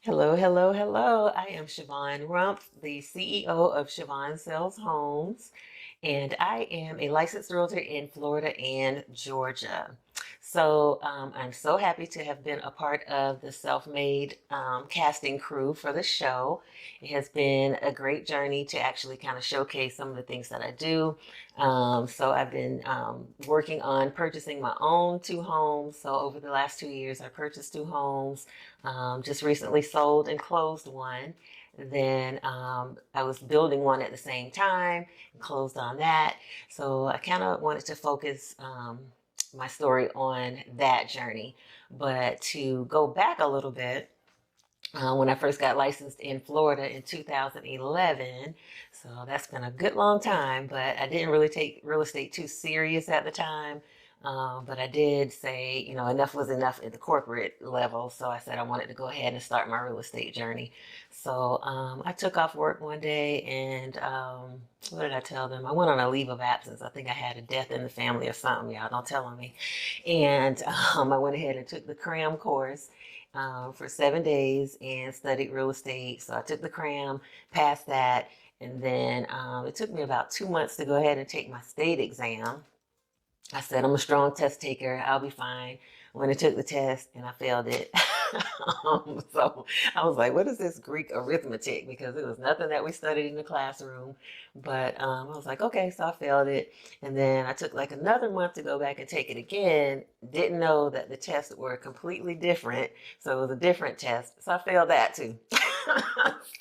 Hello, hello, hello. I am Shevonne Rumph, the CEO of Shevonne Sells Homes, and I am a licensed realtor in Florida and Georgia. I'm so happy to have been a part of the Self Made casting crew for the show. It has been a great journey to actually kind of showcase some of the things that I do. I've been working on purchasing my own two homes. So over the last 2 years, I purchased two homes. Just recently sold and closed one. Then I was building one at the same time and closed on that. So I kind of wanted to focus my story on that journey. But to go back a little bit, when I first got licensed in Florida in 2011. So that's been a good long time, but I didn't really take real estate too serious at the time. But I did say, enough was enough at the corporate level. So I said I wanted to go ahead and start my real estate journey. I took off work one day and what did I tell them? I went on a leave of absence. I think I had a death in the family or something. Y'all don't tell on me. And I went ahead and took the CRAM course for 7 days and studied real estate. So I took the cram, passed that, and then it took me about 2 months to go ahead and take my state exam. I said, I'm a strong test taker. I'll be fine. When I took the test and I failed it. So I was like, what is this Greek arithmetic? Because it was nothing that we studied in the classroom. But I was like, okay, so I failed it. And then I took like another month to go back and take it again. Didn't know that the tests were completely different. So it was a different test. So I failed that too.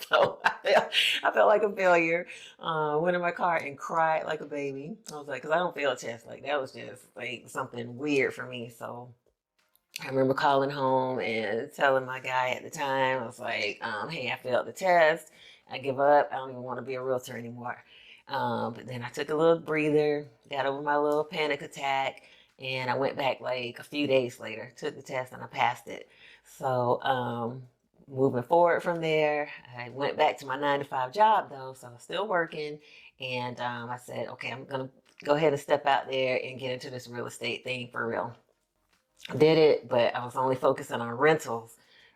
So I felt like a failure. Went in my car and cried like a baby. I was like, because I don't fail tests. Like that was just like something weird for me. So I remember calling home and telling my guy at the time, I was like, hey, I failed the test. I give up. I don't even want to be a realtor anymore. But then I took a little breather, got over my little panic attack, and I went back like a few days later, took the test, and I passed it. So, moving forward from there, I went back to my 9 to 5 job though, so I was still working. And I said, okay, I'm going to go ahead and step out there and get into this real estate thing for real. Did it, but I was only focusing on rentals,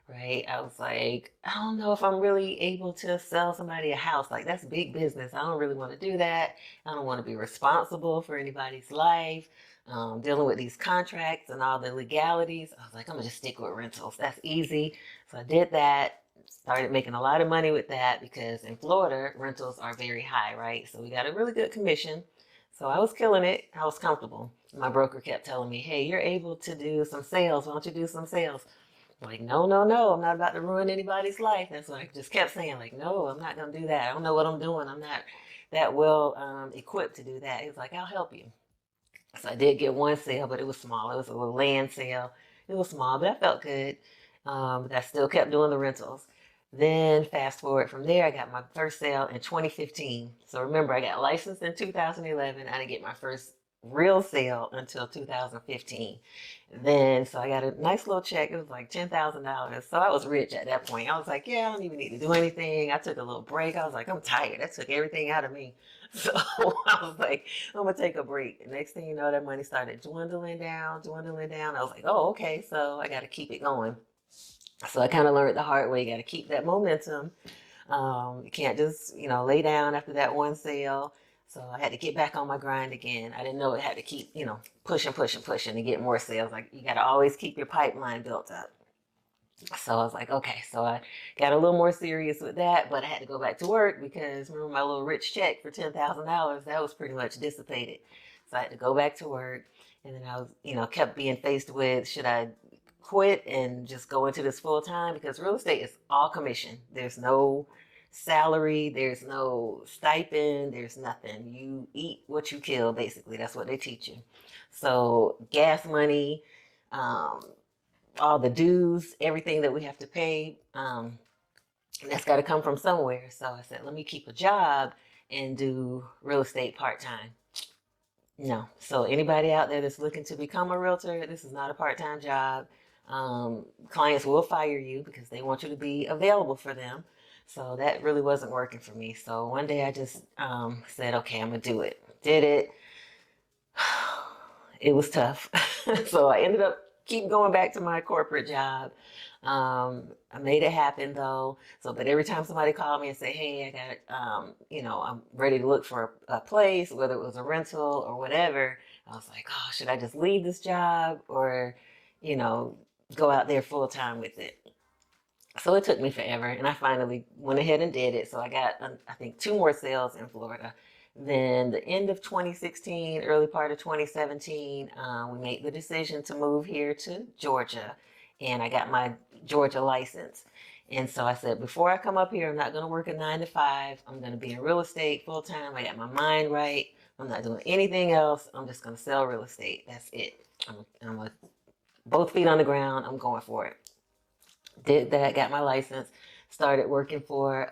right? I was like, I don't know if I'm really able to sell somebody a house. Like, that's big business. I don't really want to do that. I don't want to be responsible for anybody's life, dealing with these contracts and all the legalities. I was like, I'm going to just stick with rentals. That's easy. So I did that. Started making a lot of money with that because in Florida, rentals are very high, right? So we got a really good commission. So I was killing it. I was comfortable. My broker kept telling me, hey, you're able to do some sales. Why don't you do some sales? I'm like, no, no, no. I'm not about to ruin anybody's life. That's what I just kept saying. Like, no, I'm not going to do that. I don't know what I'm doing. I'm not that well equipped to do that. He was like, I'll help you. So I did get one sale, but it was small. It was a little land sale. It was small, but I felt good. But I still kept doing the rentals. Then fast forward from there, I got my first sale in 2015. So remember, I got licensed in 2011. I didn't get my first real sale until 2015. So I got a nice little check. It was like $10,000. So I was rich at that point. I was like, yeah, I don't even need to do anything. I took a little break. I was like, I'm tired. That took everything out of me. So I was like, I'm gonna take a break. The next thing you know, that money started dwindling down, dwindling down. I was like, oh, okay, so I got to keep it going. So I kind of learned the hard way. You got to keep that momentum. You can't just, lay down after that one sale. So I had to get back on my grind again. I didn't know it had to keep, pushing, pushing, pushing to get more sales. Like you got to always keep your pipeline built up. So I was like, okay. So I got a little more serious with that, but I had to go back to work because remember my little rich check for $10,000, that was pretty much dissipated. So I had to go back to work. And then I was, kept being faced with, should I quit and just go into this full time? Because real estate is all commission. There's no salary, there's no stipend, there's nothing. You eat what you kill, basically. That's what they teach you. So gas money, um, all the dues, everything that we have to pay, that's got to come from somewhere. So I said, let me keep a job and do real estate part time. No. So anybody out there that's looking to become a realtor, this is not a part-time job. Clients will fire you because they want you to be available for them. So that really wasn't working for me. So one day I just said, okay, I'm gonna do it. Did it. It was tough. So I ended up keep going back to my corporate job. I made it happen though. So, but every time somebody called me and say, "Hey, I got, I'm ready to look for a place, whether it was a rental or whatever," I was like, "Oh, should I just leave this job or, you know, go out there full time with it?" So it took me forever, and I finally went ahead and did it. So I got, I think, two more sales in Florida. Then the end of 2016, early part of 2017, we made the decision to move here to Georgia, and I got my Georgia license. And so I said, before I come up here, I'm not going to work a 9 to 5. I'm going to be in real estate full time. I got my mind right. I'm not doing anything else. I'm just going to sell real estate. That's it. I'm both feet on the ground. I'm going for it. Did that, got my license, started working for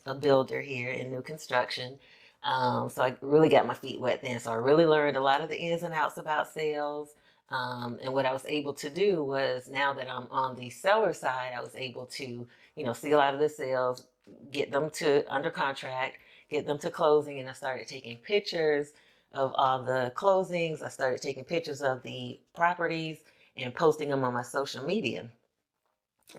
a builder here in new construction. So I really got my feet wet then. So I really learned a lot of the ins and outs about sales. And what I was able to do was, now that I'm on the seller side, I was able to, see a lot of the sales, get them to under contract, get them to closing. And I started taking pictures of all the closings. I started taking pictures of the properties and posting them on my social media.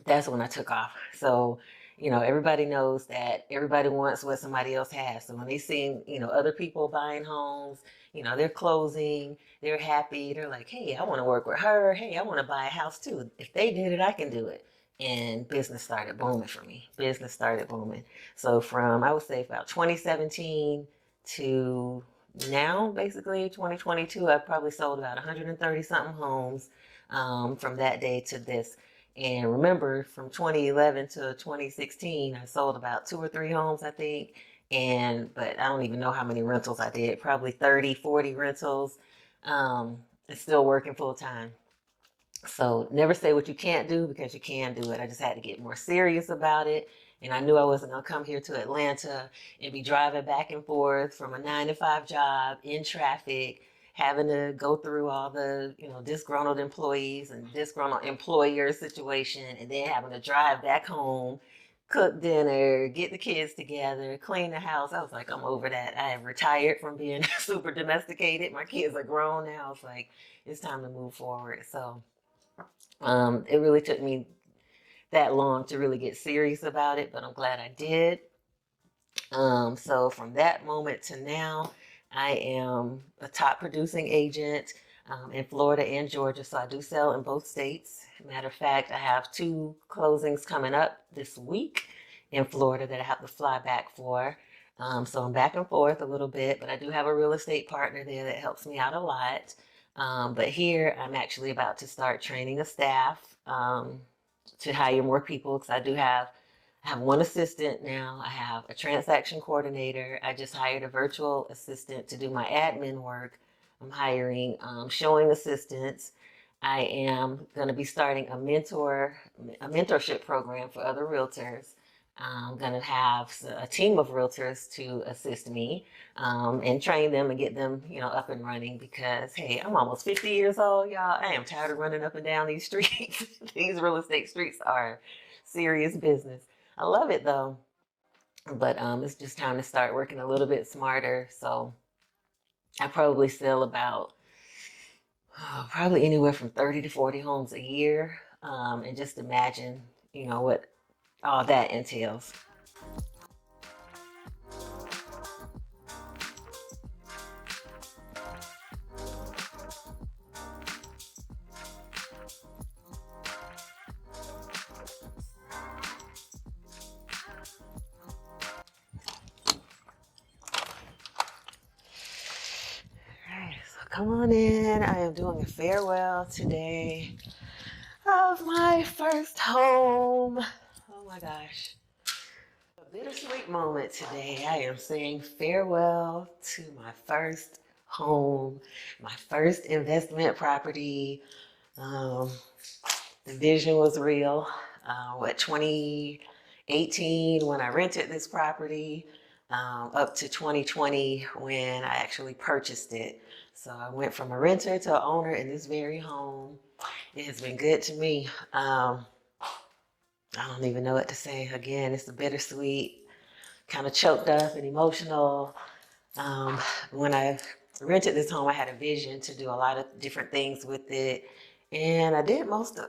That's when I took off. So, everybody knows that everybody wants what somebody else has. So when they see, other people buying homes, they're closing, they're happy, they're like, hey, I want to work with her. Hey, I want to buy a house too. If they did it, I can do it. And business started booming for me. Business started booming. So from, I would say, about 2017 to now, basically 2022, I've probably sold about 130 something homes from that day to this. And remember, from 2011 to 2016, I sold about 2 or 3 homes, I think. But I don't even know how many rentals I did, probably 30, 40 rentals. It's still working full time. So never say what you can't do, because you can do it. I just had to get more serious about it. And I knew I wasn't going to come here to Atlanta and be driving back and forth from a 9 to 5 job in traffic, having to go through all the, disgruntled employees and disgruntled employer situation, and then having to drive back home, cook dinner, get the kids together, clean the house. I was like, I'm over that. I have retired from being super domesticated. My kids are grown now. It's like, it's time to move forward. So it really took me that long to really get serious about it, but I'm glad I did. So from that moment to now, I am a top producing agent in Florida and Georgia. So I do sell in both states. Matter of fact, I have 2 closings coming up this week in Florida that I have to fly back for. So I'm back and forth a little bit, but I do have a real estate partner there that helps me out a lot. But here I'm actually about to start training a staff to hire more people, because I have one assistant now. I have a transaction coordinator. I just hired a virtual assistant to do my admin work. I'm hiring showing assistants. I am going to be starting a mentorship program for other realtors. I'm going to have a team of realtors to assist me and train them and get them, up and running, because, hey, I'm almost 50 years old, y'all. I am tired of running up and down these streets. These real estate streets are serious business. I love it though, but it's just time to start working a little bit smarter. So I probably sell about probably anywhere from 30 to 40 homes a year. And just imagine, what all that entails. All right, so come on in. I am doing a farewell today of my first home. Oh my gosh. A bittersweet moment today. I am saying farewell to my first home, my first investment property. Um, the vision was real. 2018 when I rented this property, up to 2020 when I actually purchased it. So I went from a renter to an owner in this very home. It has been good to me. I don't even know what to say. Again, it's a bittersweet, kind of choked up and emotional. When I rented this home, I had a vision to do a lot of different things with it. And I did most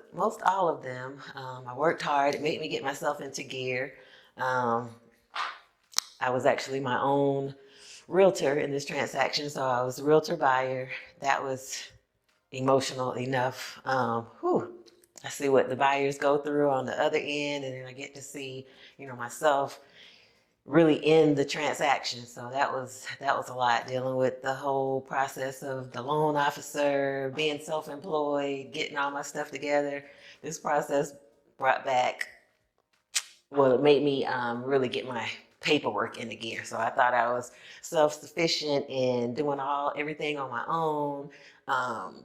all of them. I worked hard. It made me get myself into gear. Um, I was actually my own realtor in this transaction, so I was a realtor buyer. That was emotional enough. I see what the buyers go through on the other end, and then I get to see, myself really in the transaction. So that was a lot, dealing with the whole process of the loan officer, being self-employed, getting all my stuff together. This process brought back, well, it made me really get my paperwork into gear. So I thought I was self-sufficient in doing everything on my own,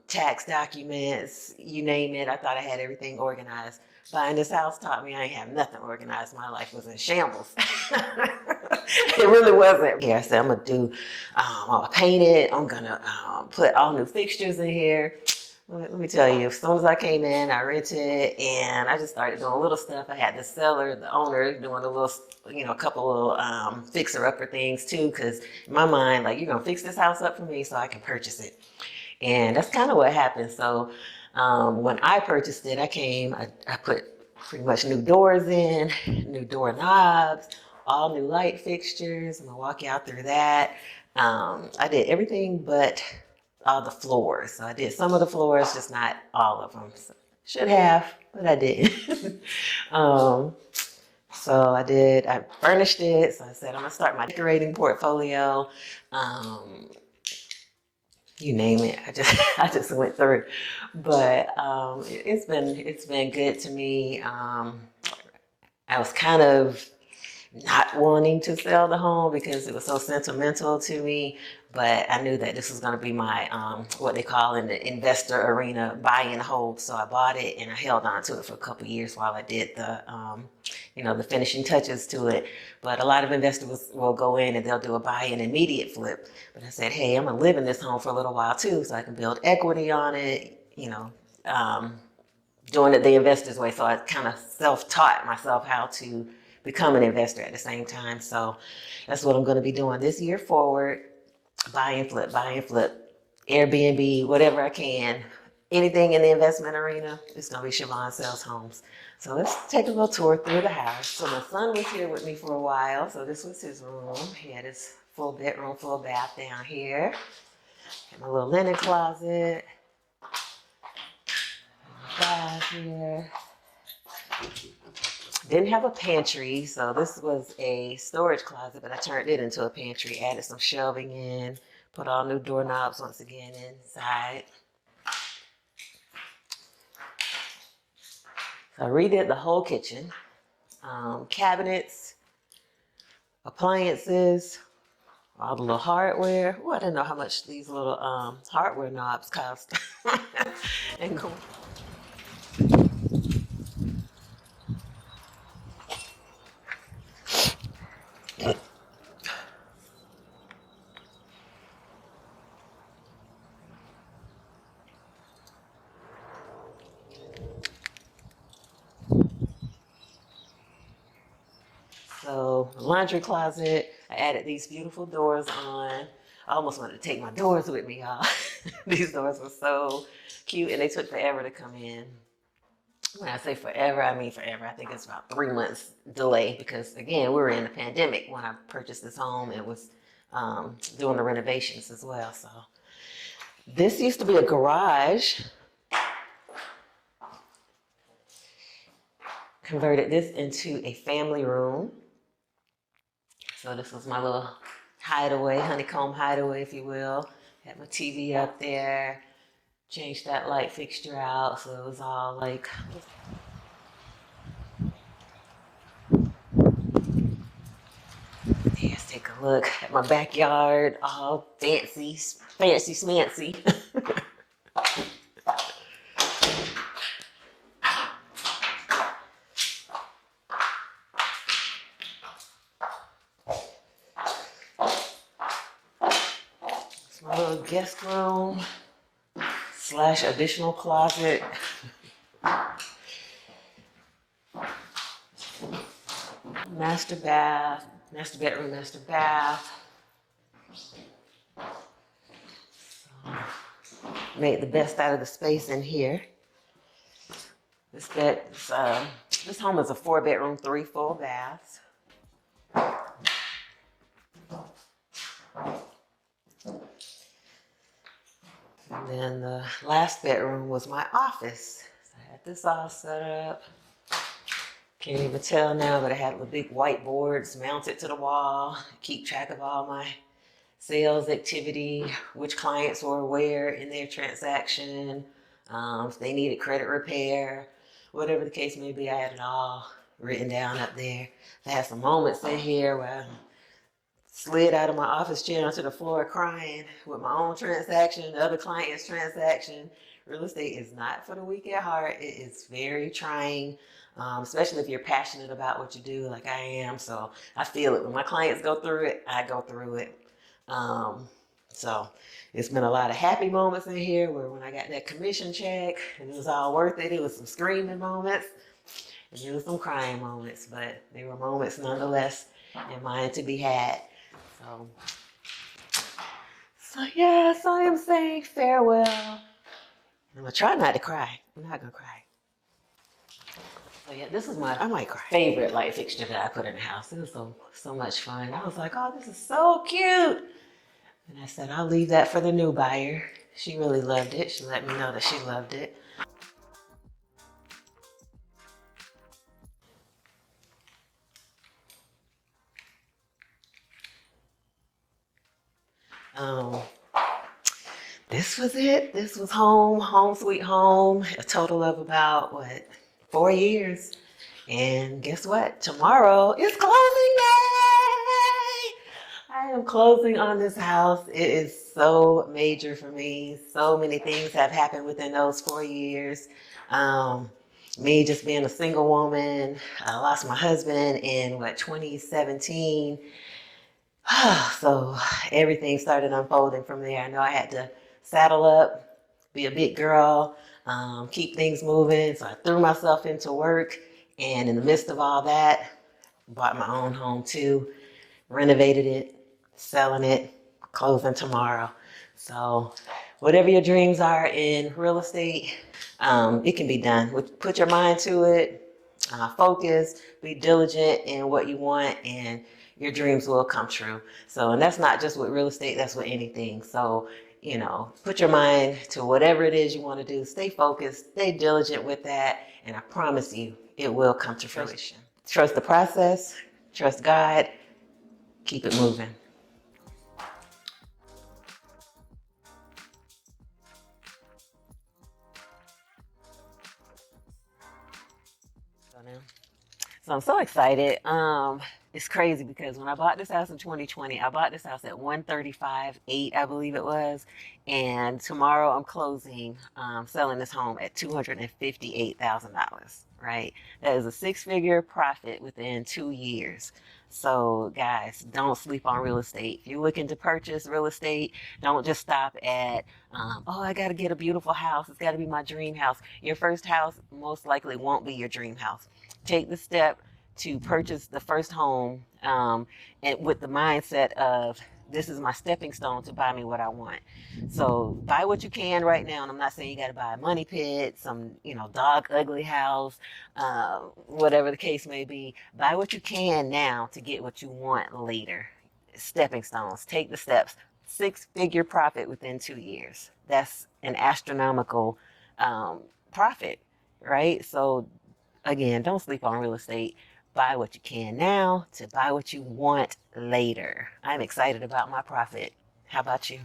tax documents, you name it. I thought I had everything organized. Buying this house taught me I ain't have nothing organized. My life was in shambles. It really wasn't. Here I said I'm gonna do, I'm gonna paint it. I'm gonna put all new fixtures in here. Let me tell you, as soon as I came in, I rented and I just started doing little stuff. I had the seller, the owner, doing a little, a couple little fixer-upper things too, because in my mind, like, you're gonna fix this house up for me so I can purchase it. And that's kind of what happened. So when I purchased it, I put pretty much new doors in, new doorknobs, all new light fixtures. I'm gonna walk you out through that. I did everything but all the floors. So I did some of the floors, just not all of them. So, should have, but I didn't. um, I furnished it. So I said, I'm gonna start my decorating portfolio. You name it. I just went through. But it's been good to me. I was kind of not wanting to sell the home because it was so sentimental to me. But I knew that this was going to be my, what they call in the investor arena, buy and hold. So I bought it and I held on to it for a couple of years while I did the finishing touches to it. But a lot of investors will go in and they'll do a buy and immediate flip. But I said, hey, I'm going to live in this home for a little while too, so I can build equity on it, doing it the investor's way. So I kind of self-taught myself how to become an investor at the same time. So that's what I'm going to be doing this year forward. Buy and flip, Airbnb, whatever I can. Anything in the investment arena, it's going to be Shevonne Sells Homes. So let's take a little tour through the house. So my son was here with me for a while. So this was his room. He had his full bedroom, full bath down here. Got my little linen closet. Bath here. Didn't have a pantry, so this was a storage closet, but I turned it into a pantry, added some shelving in, put all new doorknobs once again inside. So I redid the whole kitchen, cabinets, appliances, all the little hardware. Oh, I didn't know how much these little hardware knobs cost. And so laundry closet, I added these beautiful doors on. I almost wanted to take my doors with me, y'all. These doors were so cute and they took forever to come in. When I say forever, I mean forever. I think it's about 3 months delay because, again, we were in the pandemic when I purchased this home and was doing the renovations as well. So this used to be a garage. Converted this into a family room. So this was my little hideaway, honeycomb hideaway, if you will. Had my TV up there. Changed that light fixture out so it was all like... Let's take a look at my backyard, all fancy smancy. It's my little guest room / additional closet. Master bath, master bedroom, master bath. So, made the best out of the space in here. This home is a 4-bedroom, 3 full baths. And then the last bedroom was my office. So I had this all set up. Can't even tell now, but I had the big whiteboards mounted to the wall. Keep track of all my sales activity, which clients were where in their transaction, if they needed credit repair, whatever the case may be, I had it all written down up there. I had some moments in here where I slid out of my office chair onto the floor crying with my own transaction, the other client's transaction. Real estate is not for the weak at heart. It is very trying, especially if you're passionate about what you do like I am. So I feel it. When my clients go through it, I go through it. So it's been a lot of happy moments in here where when I got that commission check and it was all worth it, it was some screaming moments and there was some crying moments, but they were moments nonetheless and mine to be had. So yes, I am saying farewell. I'm gonna try not to cry. I'm not gonna cry. So yeah, this is I might cry. Favorite light fixture that I put in the house. It was so much fun. I was like, oh, this is so cute. And I said, I'll leave that for the new buyer. She really loved it. She let me know that she loved it. This was it. This was home sweet home. A total of about, 4 years. And guess what? Tomorrow is closing day. I am closing on this house. It is so major for me. So many things have happened within those 4 years. Me just being a single woman. I lost my husband in 2017. So everything started unfolding from there. I know I had to saddle up, be a big girl, keep things moving. So I threw myself into work. And in the midst of all that, bought my own home too, renovated it, selling it, closing tomorrow. So whatever your dreams are in real estate, it can be done. Put your mind to it, focus, be diligent in what you want, and your dreams will come true. So, and that's not just with real estate, that's with anything. So, put your mind to whatever it is you want to do. Stay focused, stay diligent with that, and I promise you, it will come to fruition. Trust the process, trust God, keep it moving. So I'm so excited. It's crazy because when I bought this house in 2020, I bought this house at 135.8, I believe it was. And tomorrow I'm closing, selling this home at $258,000, right? That is a 6-figure profit within 2 years. So guys, don't sleep on real estate. If you're looking to purchase real estate, don't just stop at, oh, I got to get a beautiful house. It's got to be my dream house. Your first house most likely won't be your dream house. Take the step to purchase the first home, and with the mindset of, this is my stepping stone to buy me what I want. So buy what you can right now. And I'm not saying you got to buy a money pit, some, dog ugly house, whatever the case may be. Buy what you can now to get what you want later. Stepping stones. Take the steps. 6-figure profit within 2 years. That's an astronomical profit, right? So again, don't sleep on real estate. Buy what you can now to buy what you want later. I'm excited about my profit. How about you?